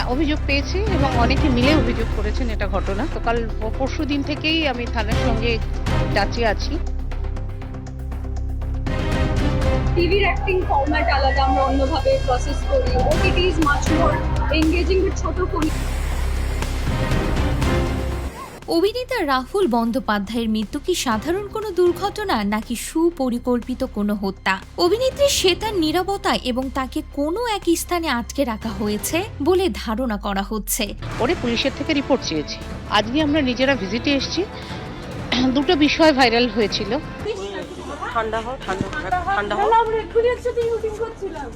হ্যাঁ, অভিযোগ পেয়েছি এবং অনেকে মিলে অভিযোগ করেছেন এটা ঘটনা। তো কাল পরশুদিন থেকেই আমি থানার সঙ্গে টাচে আছি। টিভির অ্যাক্টিং ফরম্যাট আলাদা, আমরা অন্যভাবে প্রসেস করি। OTT is much more engaging with ছোট করি। অভিনেতা রাহুল বন্দ্যোপাধ্যায়ের মৃত্যু কি সাধারণ কোনো দুর্ঘটনা নাকি সুপরিকল্পিত কোনো হত্যা? অভিনেত্রী শ্বেতার নীরবতা এবং তাকে কোনো এক স্থানে আটকে রাখা হয়েছে বলে ধারণা করা হচ্ছে। পরে পুলিশের থেকে রিপোর্ট চেয়েছি। আজকে আমরা নিজেরা ভিজিটে এসেছি। দুটো বিষয় ভাইরাল হয়েছিল। ঠান্ডা হোক। আমরা এক্ষুনি একসাথে শুটিং করছিলাম,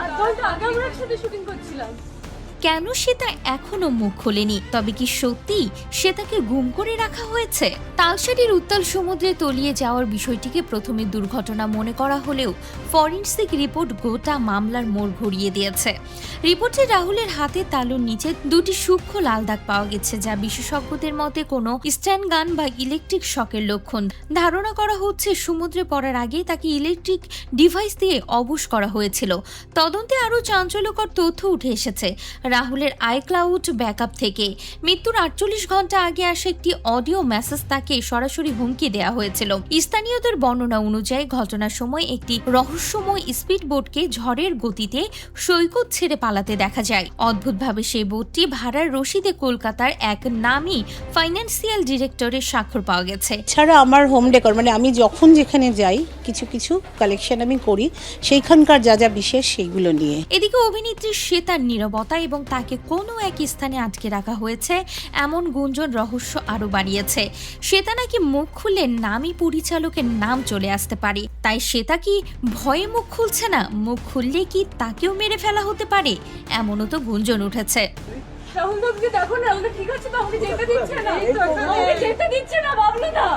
আর ঘন্টা আগে আমরা একসাথে শুটিং করছিলাম। কেন শ্বেতা এখনো মুখ খোলেনি? তবে কি সত্যি শ্বেতাকে গুম করে রাখা হয়েছে? তালসাটির উত্তাল সমুদ্রে তলিয়ে যাওয়ার বিষয়টিকে প্রথমে দুর্ঘটনা মনে করা হলেও ফরেনসিক রিপোর্ট গোটা মামলার মোড় ঘুরিয়ে দিয়েছে। রিপোর্টে রাহুলের হাতে তালুর নিচে দুটি সূক্ষ্ম লাল দাগ পাওয়া গেছে, যা বিশেষজ্ঞদের মতে কোনো স্ট্যান্ড গান বা ইলেকট্রিক শকের লক্ষণ। ধারণা করা হচ্ছে সমুদ্রে পড়ার আগে তাকে ইলেকট্রিক ডিভাইস দিয়ে অবশ করা হয়েছিল। তদন্তে আরও চাঞ্চল্যকর তথ্য উঠে এসেছে রাহুলের আইক্লাউড ব্যাকআপ থেকে। মৃত্যুর 48 ঘন্টা আগে আসে একটি অডিও মেসেজ তাকে সরাসরি হুমকি দেওয়া হয়েছিল। স্থানীয়দের বর্ণনা অনুযায়ী ঘটনার সময় একটি রহস্যময় স্পিড বোটকে ঝড়ের গতিতে সৈকত ছেড়ে পালাতে দেখা যায়। অদ্ভুতভাবে সেই বোটটি ভাড়ার রসিদে কলকাতার এক নামী ফাইন্যান্সিয়াল ডিরেক্টরের স্বাক্ষর পাওয়া গেছে। ছাড়া আমার হোম ডেকর মানে আমি যখন যেখানে যাই কিছু কিছু কালেকশন আমি করি, সেইখানকার যা যা বিশেষ সেইগুলো নিয়ে। এদিকে অভিনেত্রী শ্বেতার নীরবতা এবং তাকে কোনো এক স্থানে আটকে রাখা হয়েছে এমন গুঞ্জন রহস্য আরো বাড়িয়েছে। শ্বেতা নাকি মুখ খুললে নামী পরিচালকের নাম চলে আসতে পারে। তাই শ্বেতা কি ভয়ে মুখ খুলছে না? মুখ খুললে কি তাকেও মেরে ফেলা হতে পারে? এমনও তো গুঞ্জন উঠেছে। রাহুল দাকে দেখো না, আমাকে ঠিক আছে তো, আমাকে যেতে দিচ্ছে না, আমাকে যেতে দিচ্ছে না বাবলু দা।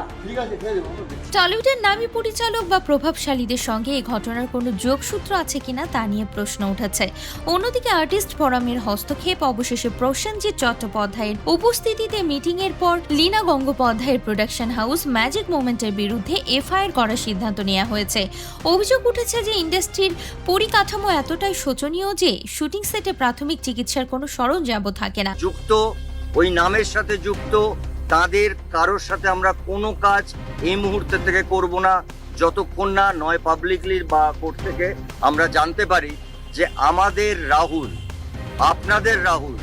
টলিউডের নামী পরিচালক বা প্রভাবশালীদের সঙ্গে এই ঘটনার কোনো যোগসূত্র আছে কিনা তা নিয়ে প্রশ্ন উঠেছে। অন্যদিকে আর্টিস্ট ফোরামের হস্তক্ষেপ, অবশেষে প্রসেনজিৎ চট্টোপাধ্যায়ের উপস্থিতিতে মিটিংয়ের পর লীনা গঙ্গোপাধ্যায়ের প্রোডাকশন হাউস ম্যাজিক মোমেন্টের বিরুদ্ধে এফআইআর করার সিদ্ধান্ত নেওয়া হয়েছে। অভিযোগ উঠেছে যে ইন্ডাস্ট্রির পরিকাঠামো এতটাই শোচনীয় যে শুটিং সেটে প্রাথমিক চিকিৎসার কোনো সরঞ্জামও থাকে না। যুক্ত ওই নামের সাথে যুক্ত তাদের কারোর সাথে আমরা কোনো কাজ এই মুহূর্তে থেকে করব না, যতক্ষণ না নয় পাবলিকলি বা কোর্ট থেকে আমরা জানতে পারি যে আমাদের রাহুল, আপনাদের রাহুল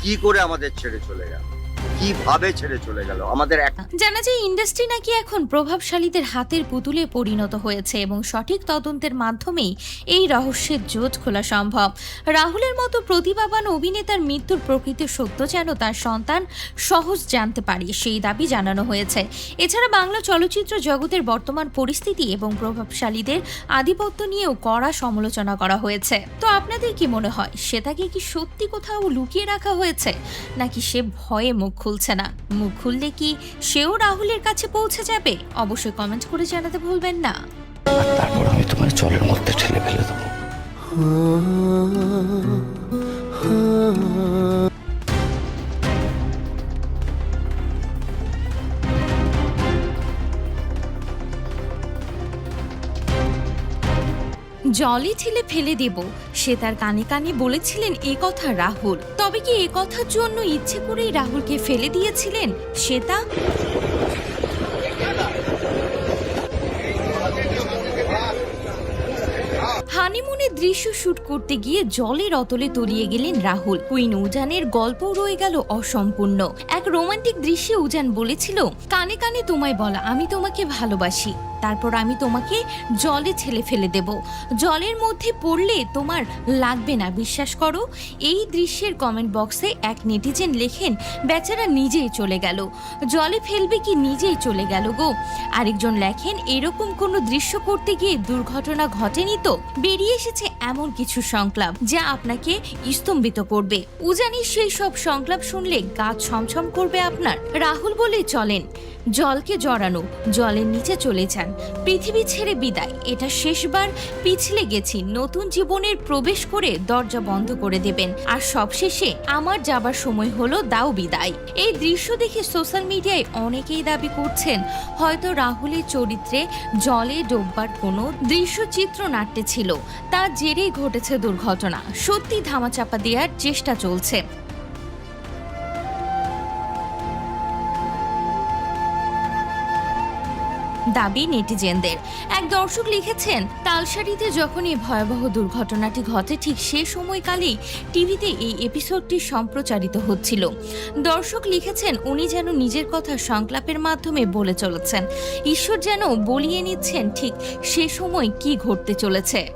কি করে আমাদের ছেড়ে চলে গেল, কিভাবে ছেড়ে চলে গেল আমাদের। জানা যায় ইন্ডাস্ট্রি নাকি এখন প্রভাবশালীদের হাতের পুতুলে পরিণত হয়েছে এবং সঠিক তদন্তের মাধ্যমেই এই রহস্যের জোট খোলা সম্ভব। রাহুলের মতো প্রতিভাবান অভিনেতার মৃত্যুর প্রকৃত সত্য যেন তার সন্তান সহজ জানতে পারে, সেই দাবি জানানো হয়েছে। এছাড়া বাংলা চলচ্চিত্র জগতের বর্তমান পরিস্থিতি এবং প্রভাবশালীদের আধিপত্য নিয়েও কড়া সমালোচনা করা হয়েছে। তো আপনাদের কি মনে হয়, শ্বেতাকে কি সত্যি কোথাও লুকিয়ে রাখা হয়েছে নাকি সে ভয়ে মুখ খুলছে না? মুখ খুললে কি সেও রাহুলের কাছে পৌঁছে যাবে? অবশ্যই কমেন্ট করে জানাতে ভুলবেন না। আর তারপর আমি তোমার জলের মধ্যে ঠেলে ফেলে দেবো। জলে ঠেলে ফেলে দেব, সে তার কানে কানে বলেছিলেন এ কথা রাহুল। তবে কি এ কথার জন্য ইচ্ছে করেই রাহুলকে ফেলে দিয়েছিলেন শ্বেতা? হানিমুনের দৃশ্য শুট করতে গিয়ে জলের অতলে তলিয়ে গেলেন রাহুল। কুইন উজানের গল্প রয়ে গেল অসম্পূর্ণ। এক রোমান্টিক দৃশ্যে উজান বলেছিল, কানে কানে তোমায় বলা আমি তোমাকে ভালোবাসি, তারপর আমি তোমাকে জলে ঠেলে ফেলে দেব, জলের মধ্যে পড়লে তোমার লাগবে না, বিশ্বাস করো। এই দৃশ্যের কমেন্ট বক্সে এক নেটিজেন লেখেন, বেচারা নিজেই চলে গেল, জলে ফেলবে কি নিজেই চলে গেল গো। আরেকজন লেখেন, এরকম কোনো দৃশ্য করতে গিয়ে দুর্ঘটনা ঘটেনি তো? বেরিয়ে এসেছে এমন কিছু সংলাপ যা আপনাকে স্তম্ভিত করবে। উজানির সেই সব সংলাপ শুনলে গা ছমছম করবে আপনার। রাহুল বলে চলেন, জলকে জড়ানো, জলের নিচে চলে যান, পৃথিবী ছেড়ে বিদায়, এটা শেষবার, পিছলে গেছি, নতুন জীবনের প্রবেশ করে দরজা বন্ধ করে দেবেন, আর সবশেষে আমার যাবার সময় হলো, দাও বিদায়। এই দৃশ্য দেখে সোশ্যাল মিডিয়ায় অনেকেই দাবি করছেন হয়তো রাহুলের চরিত্রে জলে ডোববার কোনো দৃশ্য চিত্রনাট্যে ছিল, তার জেরেই ঘটেছে দুর্ঘটনা। সত্যি ধামাচাপা দেওয়ার চেষ্টা চলছে। দাবি নেটিজেনদের। এক দর্শক লিখেছেন, তালসারিতে যখন এই ভয়াবহ দুর্ঘটনাটি ঘটে ঠিক সে সময়কালেই টিভিতে এই এপিসোডটি সম্প্রচারিত হচ্ছিল। দর্শক লিখেছেন, উনি যেন নিজের কথা সংলাপের মাধ্যমে বলে চলেছেন, ঈশ্বর যেন বলিয়ে নিচ্ছেন ঠিক সে সময় কি ঘটতে চলেছে।